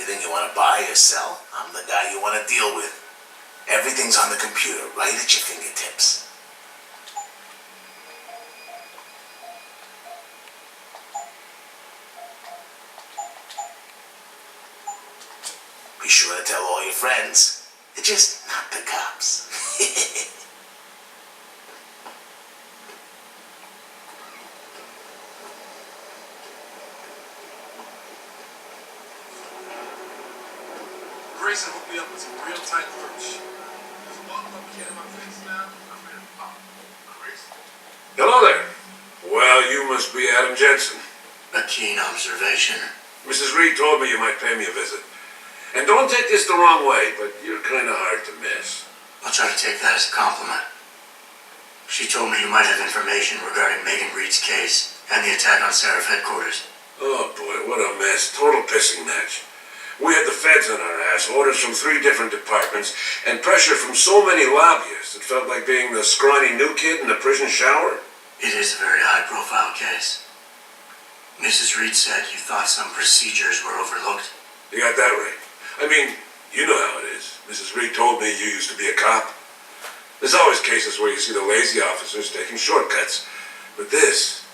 anything you want to buy or sell, I'm the guy you want to deal with. Everything's on the computer, right at your fingertips. Be sure to tell all your friends. They're just not the cops. Grayson hooked me up with some real tight words. There's a bottle up here in my face now. I'm ready to pop. Grayson. Hello there. Well, you must be Adam Jensen. A keen observation. Mrs. Reed told me you might pay me a visit. And don't take this the wrong way, but you're kind of hard to miss. I'll try to take that as a compliment. She told me you might have information regarding Megan Reed's case and the attack on Seraph headquarters. Oh boy, what a mess. Total pissing match. We had the feds on our ass, orders from 3 different departments, and pressure from so many lobbyists it felt like being the scrawny new kid in the prison shower. It is a very high-profile case. Mrs. Reed said you thought some procedures were overlooked. You got that right. I mean, you know how it is. Mrs. Reed told me you used to be a cop. There's always cases where you see the lazy officers taking shortcuts. But this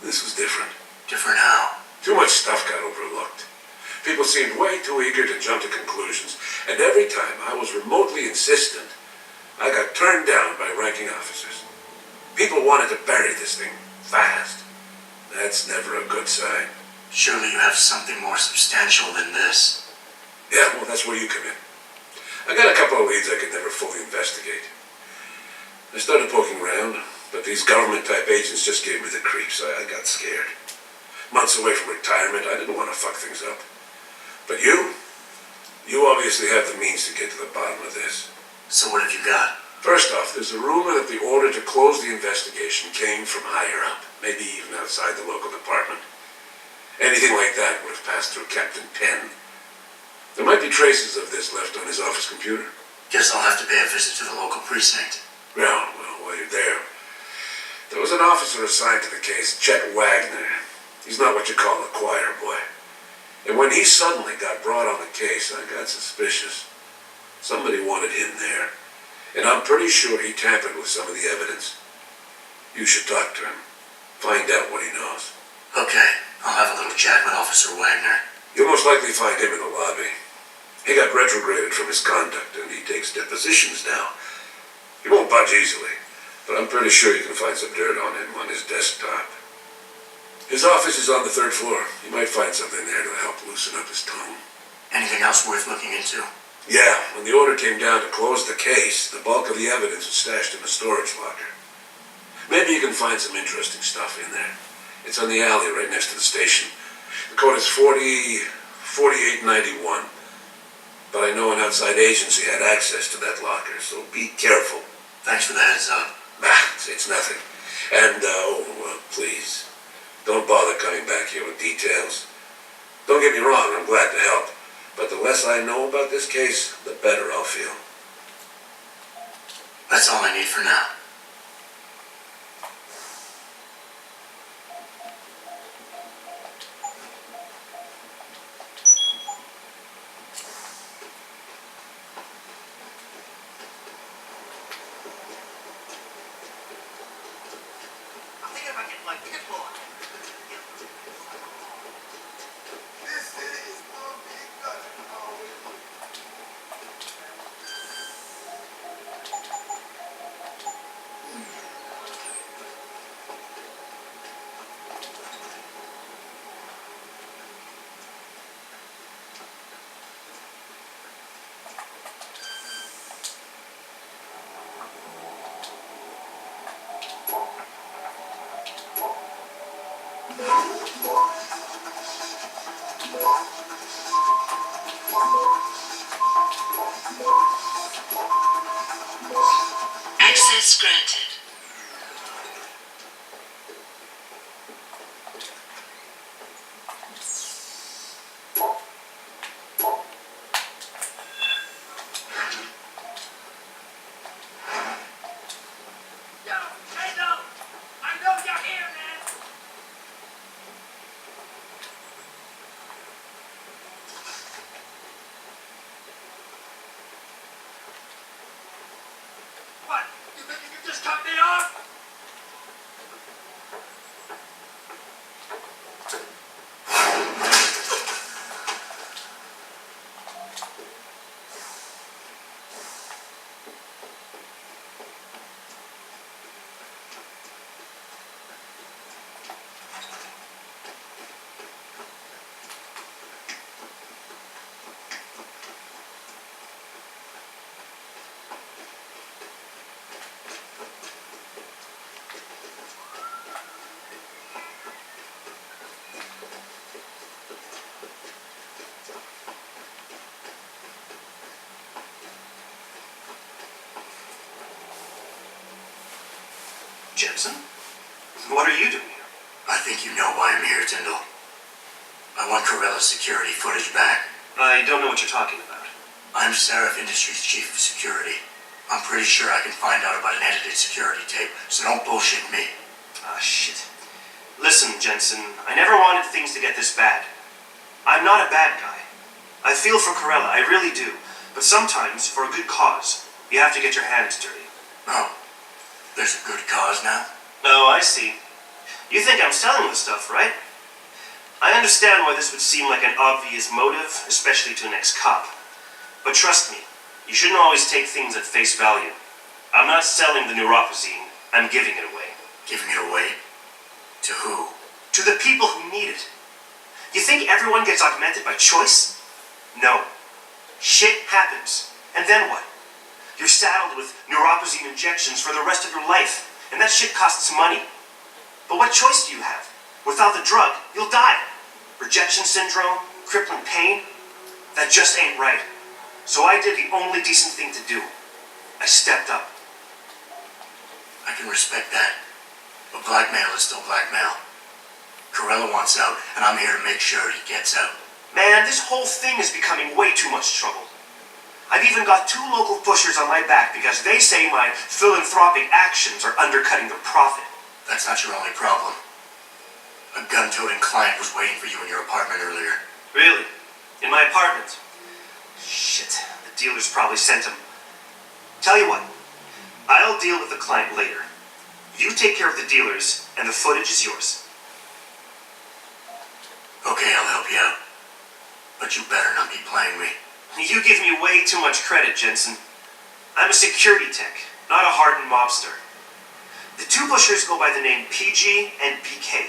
was different. Different how? Too much stuff got overlooked. People seemed way too eager to jump to conclusions, and every time I was remotely insistent, I got turned down by ranking officers. People wanted to bury this thing fast. That's never a good sign. Surely you have something more substantial than this. Yeah, well, that's where you come in. I got a couple of leads I could never fully investigate. I started poking around, but these government-type agents just gave me the creeps. I got scared. Months away from retirement, I didn't want to fuck things up. But you obviously have the means to get to the bottom of this. So what have you got? First off, there's a rumor that the order to close the investigation came from higher up, maybe even outside the local department. Anything like that would have passed through Captain Penn. There might be traces of this left on his office computer. Guess I'll have to pay a visit to the local precinct. Well, while you're there was an officer assigned to the case, Chet Wagner. He's not what you call a choir boy. And when he suddenly got brought on the case, I got suspicious. Somebody wanted him there. And I'm pretty sure he tampered with some of the evidence. You should talk to him. Find out what he knows. Okay, I'll have a little chat with Officer Wagner. You'll most likely find him in the lobby. He got retrograded from his conduct, and he takes depositions now. He won't budge easily, but I'm pretty sure you can find some dirt on him on his desktop. His office is on the 3rd floor. You might find something there to help loosen up his tongue. Anything else worth looking into? Yeah, when the order came down to close the case, the bulk of the evidence was stashed in a storage locker. Maybe you can find some interesting stuff in there. It's on the alley right next to the station. The code is 4891. But I know an outside agency had access to that locker, so be careful. Thanks for the heads up. It's nothing. And, please, don't bother coming back here with details. Don't get me wrong, I'm glad to help. But the less I know about this case, the better I'll feel. That's all I need for now. Access granted. just cut me off? Jensen? What are you doing here? I think you know why I'm here, Tyndall. I want Corella's security footage back. I don't know what you're talking about. I'm Seraph Industries' chief of security. I'm pretty sure I can find out about an edited security tape, so don't bullshit me. Ah, shit. Listen, Jensen, I never wanted things to get this bad. I'm not a bad guy. I feel for Corella, I really do. But sometimes, for a good cause, you have to get your hands dirty. Oh, there's a good cause now? Oh, I see. You think I'm selling the stuff, right? I understand why this would seem like an obvious motive, especially to an ex-cop. But trust me, you shouldn't always take things at face value. I'm not selling the neuropazine, I'm giving it away. Giving it away? To who? To the people who need it. You think everyone gets augmented by choice? No. Shit happens. And then what? You're saddled with neuropazine injections for the rest of your life, and that shit costs money. But what choice do you have? Without the drug, you'll die. Rejection syndrome, crippling pain. That just ain't right. So I did the only decent thing to do. I stepped up. I can respect that. But blackmail is still blackmail. Corella wants out, and I'm here to make sure he gets out. Man, this whole thing is becoming way too much trouble. I've even got 2 local pushers on my back because they say my philanthropic actions are undercutting their profit. That's not your only problem. A gun-toting client was waiting for you in your apartment earlier. Really? In my apartment? Shit, the dealers probably sent him. Tell you what, I'll deal with the client later. You take care of the dealers, and the footage is yours. Okay, I'll help you out. But you better not be playing me. You give me way too much credit, Jensen. I'm a security tech, not a hardened mobster. The 2 pushers go by the name PG and PK.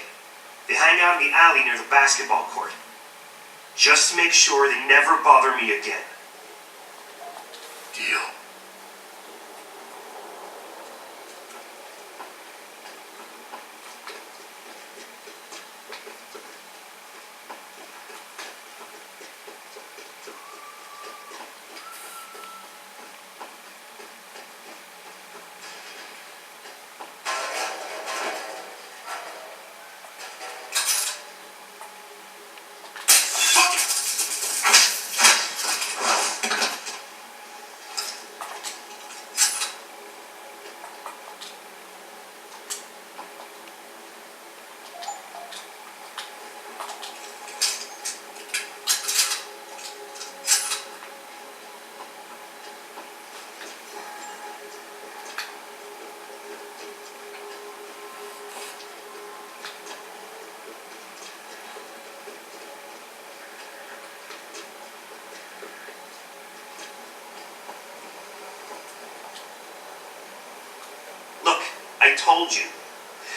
They hang out in the alley near the basketball court. Just make sure they never bother me again. Deal. I told you.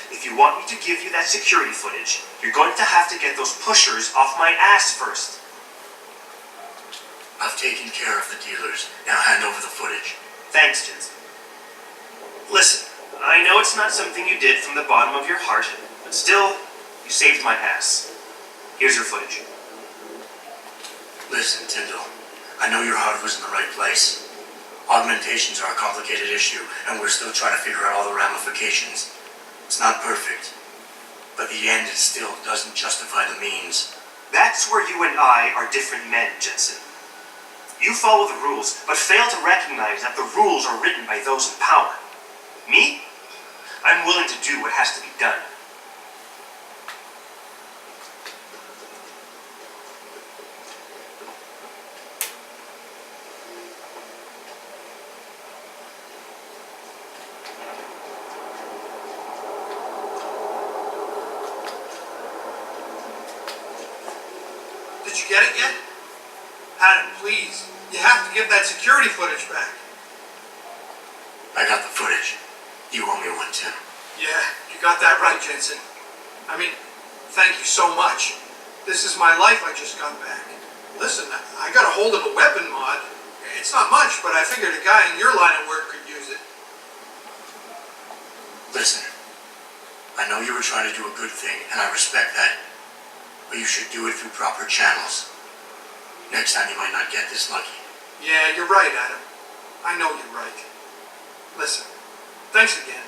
If you want me to give you that security footage, you're going to have to get those pushers off my ass first. I've taken care of the dealers. Now hand over the footage. Thanks, Jensen. Listen, I know it's not something you did from the bottom of your heart, but still, you saved my ass. Here's your footage. Listen, Tyndall. I know your heart was in the right place. Augmentations are a complicated issue, and we're still trying to figure out all the ramifications. It's not perfect, but the end still doesn't justify the means. That's where you and I are different men, Jensen. You follow the rules, but fail to recognize that the rules are written by those in power. Me? I'm willing to do what has to be done. get it yet? Adam, please. You have to give that security footage back. I got the footage. You owe me one too. Yeah, you got that right, Jensen. I mean, thank you so much. This is my life I just got back. Listen, I got a hold of a weapon mod. It's not much, but I figured a guy in your line of work could use it. Listen, I know you were trying to do a good thing, and I respect that. But you should do it through proper channels. Next time you might not get this lucky. Yeah, you're right, Adam. I know you're right. Listen, thanks again.